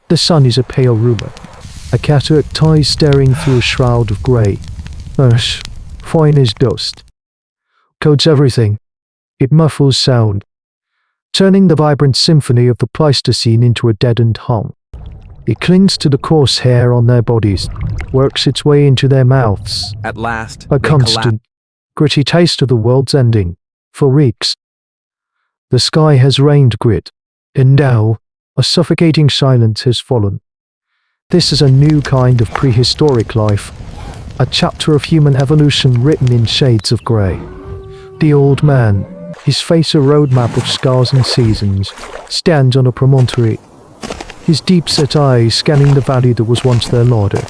The sun is a pale ruby, a cataract eye staring through a shroud of grey. Earth, fine as dust. Coats everything. It muffles sound, turning the vibrant symphony of the Pleistocene into a deadened hum. It clings to the coarse hair on their bodies, works its way into their mouths. At last, A constant, gritty taste of the world's ending, for weeks. The sky has rained grit, and now, a suffocating silence has fallen. This is a new kind of prehistoric life, a chapter of human evolution written in shades of grey. The old man, his face a roadmap of scars and seasons, stands on a promontory, his deep-set eyes scanning the valley that was once their larder.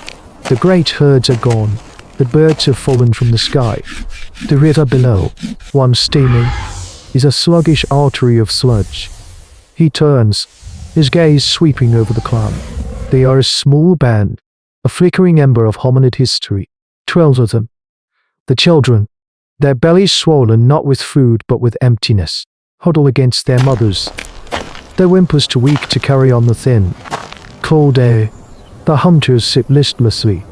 The great herds are gone, the birds have fallen from the sky. The river below, once steaming, is a sluggish artery of sludge. He turns, his gaze sweeping over the clan. They are a small band, a flickering ember of hominid history. 12 of them. The children, their bellies swollen not with food but with emptiness, huddle against their mothers, their whimpers too weak to carry on the thin, cold air. The hunters sit listlessly,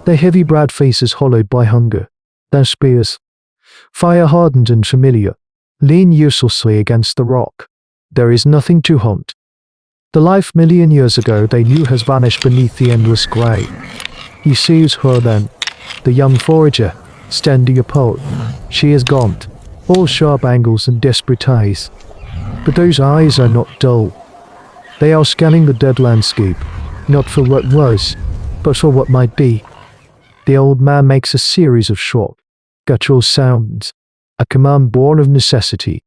their heavy-browed faces hollowed by hunger. Their spears, fire-hardened and familiar, lean uselessly against the rock. There is nothing to hunt. The life million years ago they knew has vanished beneath the endless grey. He sees her then, the young forager, standing apart. She is gaunt, all sharp angles and desperate eyes. But those eyes are not dull. They are scanning the dead landscape, not for what was, but for what might be. The old man makes a series of short, guttural sounds, a command born of necessity.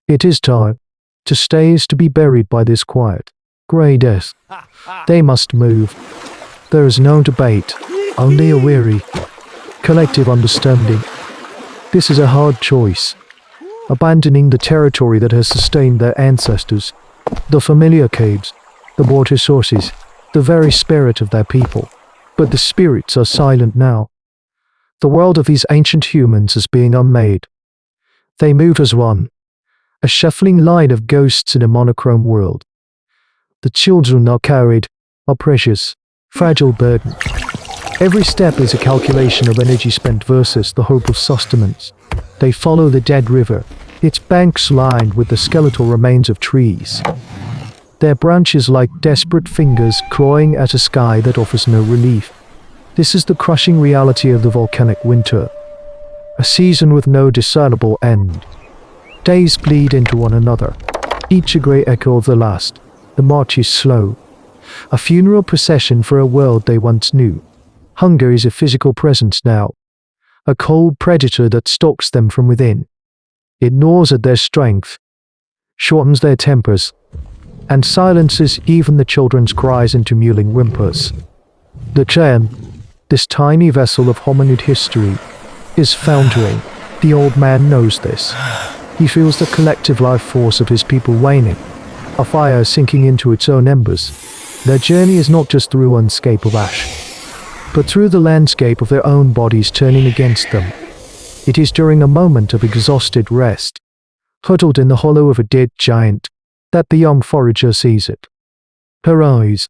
It is time. To stay is to be buried by this quiet, grey death. They must move. There is no debate, only a weary, collective understanding. This is a hard choice. Abandoning the territory that has sustained their ancestors, the familiar caves, the water sources, the very spirit of their people. But the spirits are silent now. The world of these ancient humans is being unmade. They move as one, a shuffling line of ghosts in a monochrome world. The children are carried, a precious, fragile burden. Every step is a calculation of energy spent versus the hope of sustenance. They follow the dead river, its banks lined with the skeletal remains of trees. Their branches like desperate fingers clawing at a sky that offers no relief. This is the crushing reality of the volcanic winter. A season with no discernible end. Days bleed into one another, each a grey echo of the last. The march is slow. A funeral procession for a world they once knew. Hunger is a physical presence now. A cold predator that stalks them from within. It gnaws at their strength, shortens their tempers, and silences even the children's cries into mewling whimpers. The clan, this tiny vessel of hominid history, is foundering. The old man knows this. He feels the collective life force of his people waning, a fire sinking into its own embers. Their journey is not just through one scape of ash, but through the landscape of their own bodies turning against them. It is during a moment of exhausted rest, huddled in the hollow of a dead giant, that the young forager sees it. Her eyes,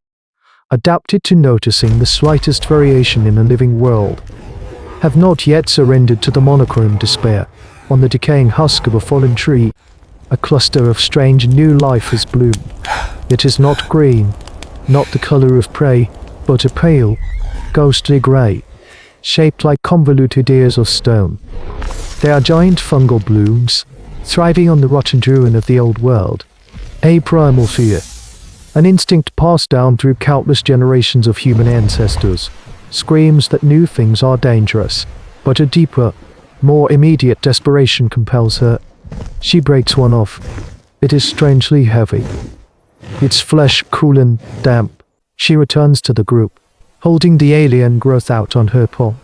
adapted to noticing the slightest variation in a living world, have not yet surrendered to the monochrome despair. On the decaying husk of a fallen tree, a cluster of strange new life has bloomed. It is not green, not the color of prey, but a pale, ghostly grey, shaped like convoluted ears of stone. They are giant fungal blooms, thriving on the rotten ruin of the old world. A primal fear, an instinct passed down through countless generations of human ancestors, screams that new things are dangerous, but a deeper, more immediate desperation compels her. She breaks one off. It is strangely heavy, its flesh cool and damp. She returns to the group, holding the alien growth out on her palm.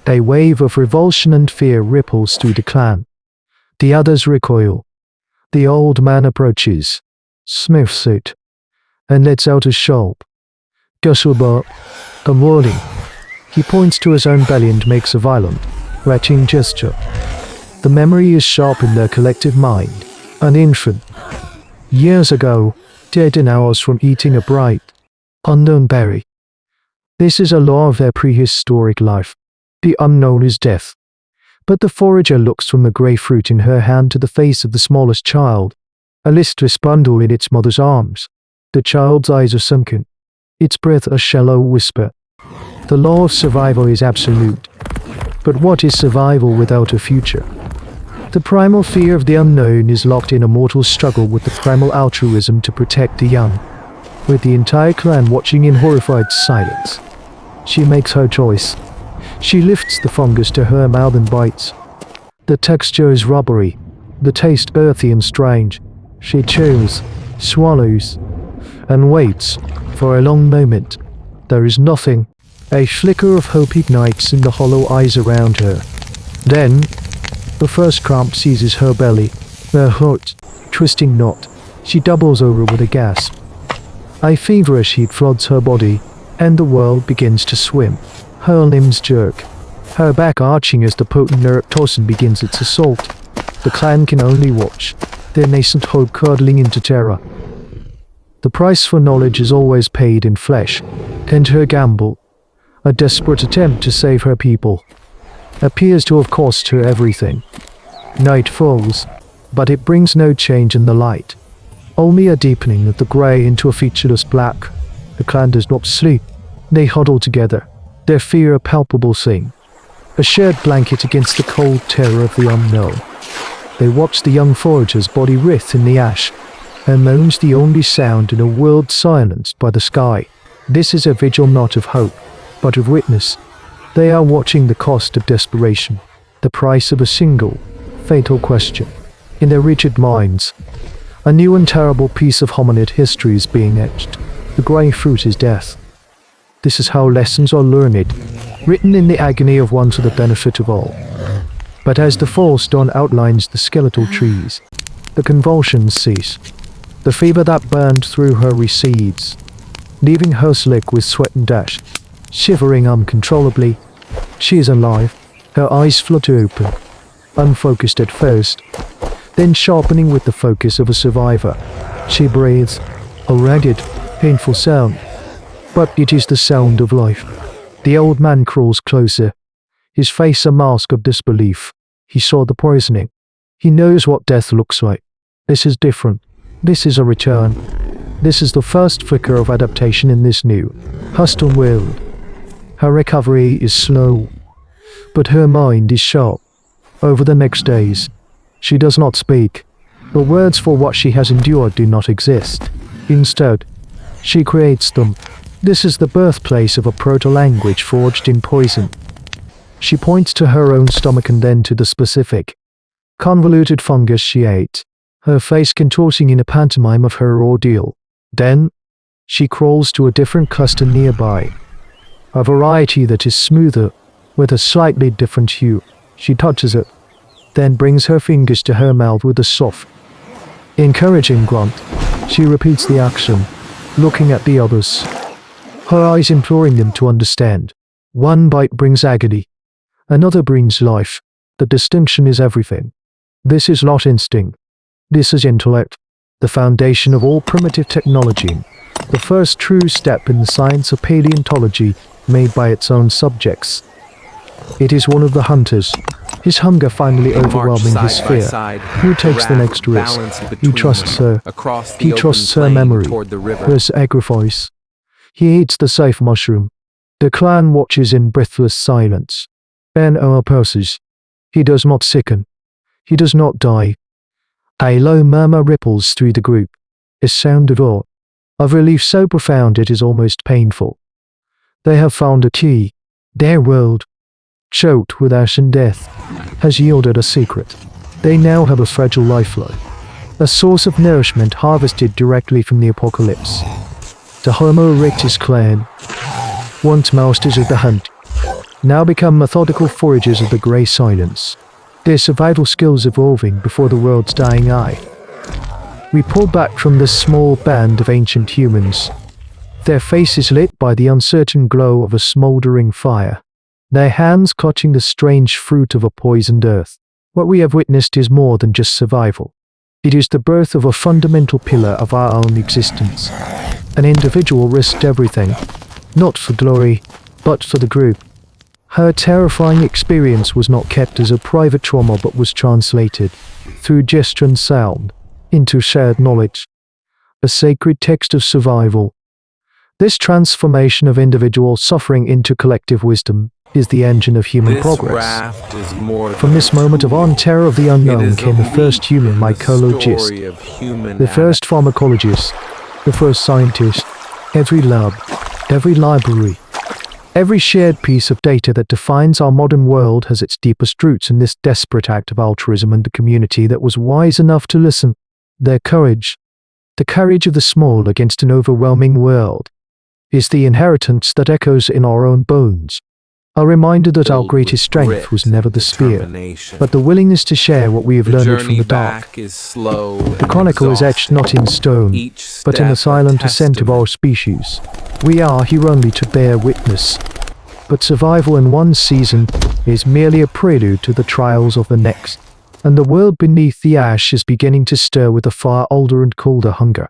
A wave of revulsion and fear ripples through the clan. The others recoil. The old man approaches, sniffs it, and lets out a sharp, guttural a warning. He points to his own belly and makes a violent, retching gesture. The memory is sharp in their collective mind. An infant, years ago, dead in hours from eating a bright, unknown berry. This is a law of their prehistoric life. The unknown is death. But the forager looks from the grey fruit in her hand to the face of the smallest child, a listless bundle in its mother's arms. The child's eyes are sunken, its breath a shallow whisper. The law of survival is absolute. But what is survival without a future? The primal fear of the unknown is locked in a mortal struggle with the primal altruism to protect the young, with the entire clan watching in horrified silence. She makes her choice. She lifts the fungus to her mouth and bites. The texture is rubbery, the taste earthy and strange. She chews, swallows, and waits for a long moment. There is nothing. A flicker of hope ignites in the hollow eyes around her. Then, the first cramp seizes her belly, her heart twisting knot. She doubles over with a gasp. A feverish heat floods her body, and the world begins to swim. Her limbs jerk, her back arching as the potent neurotoxin begins its assault. The clan can only watch, their nascent hope curdling into terror. The price for knowledge is always paid in flesh, and her gamble, a desperate attempt to save her people, appears to have cost her everything. Night falls, but it brings no change in the light, only a deepening of the grey into a featureless black. The clan does not sleep. They huddle together, their fear a palpable thing, a shared blanket against the cold terror of the unknown. They watch the young forager's body writhe in the ash, and moan's the only sound in a world silenced by the sky. This is a vigil not of hope, but of witness. They are watching the cost of desperation, the price of a single, fatal question. In their rigid minds, a new and terrible piece of hominid history is being etched. The grey fruit is death. This is how lessons are learned, written in the agony of one to the benefit of all. But as the false dawn outlines the skeletal trees, the convulsions cease. The fever that burned through her recedes, leaving her slick with sweat and ash, shivering uncontrollably. She is alive, her eyes flutter open, unfocused at first, then sharpening with the focus of a survivor. She breathes, a ragged, painful sound, but it is the sound of life. The old man crawls closer, his face a mask of disbelief. He saw the poisoning. He knows what death looks like. This is different. This is a return. This is the first flicker of adaptation in this new, hostile world. Her recovery is slow, but her mind is sharp. Over the next days, she does not speak. The words for what she has endured do not exist. Instead, she creates them. This is the birthplace of a proto-language forged in poison. She points to her own stomach and then to the specific, convoluted fungus she ate, her face contorting in a pantomime of her ordeal. Then, she crawls to a different cluster nearby, a variety that is smoother, with a slightly different hue. She touches it, then brings her fingers to her mouth with a soft, encouraging grunt. She repeats the action, looking at the others, her eyes imploring them to understand. One bite brings agony, another brings life. The distinction is everything. This is not instinct. This is intellect, the foundation of all primitive technology, the first true step in the science of paleontology made by its own subjects. It is one of the hunters, his hunger finally overwhelming his fear. Who takes the next risk? He trusts her. He trusts her memory, her sacrifice. He eats the safe mushroom. The clan watches in breathless silence. An hour passes. He does not sicken. He does not die. A low murmur ripples through the group, a sound of awe, of relief so profound it is almost painful. They have found a key. Their world, choked with ash and death, has yielded a secret. They now have a fragile lifeline, a source of nourishment harvested directly from the apocalypse. The Homo erectus clan, once masters of the hunt, now become methodical foragers of the grey silence, their survival skills evolving before the world's dying eye. We pull back from this small band of ancient humans, their faces lit by the uncertain glow of a smouldering fire, their hands clutching the strange fruit of a poisoned earth. What we have witnessed is more than just survival. It is the birth of a fundamental pillar of our own existence. An individual risked everything, not for glory, but for the group. Her terrifying experience was not kept as a private trauma but was translated, through gesture and sound, into shared knowledge, a sacred text of survival. This transformation of individual suffering into collective wisdom is the engine of human progress. From this moment of terror of the unknown came the first human mycologist, the first pharmacologist, the first scientist, every lab, every library, every shared piece of data that defines our modern world has its deepest roots in this desperate act of altruism and a community that was wise enough to listen. Their courage, the courage of the small against an overwhelming world, is the inheritance that echoes in our own bones. A reminder that our greatest strength was never the spear, but the willingness to share what we have learned from the dark. The chronicle is etched not in stone, but in the silent ascent of our species. We are here only to bear witness, but survival in one season is merely a prelude to the trials of the next, and the world beneath the ash is beginning to stir with a far older and colder hunger.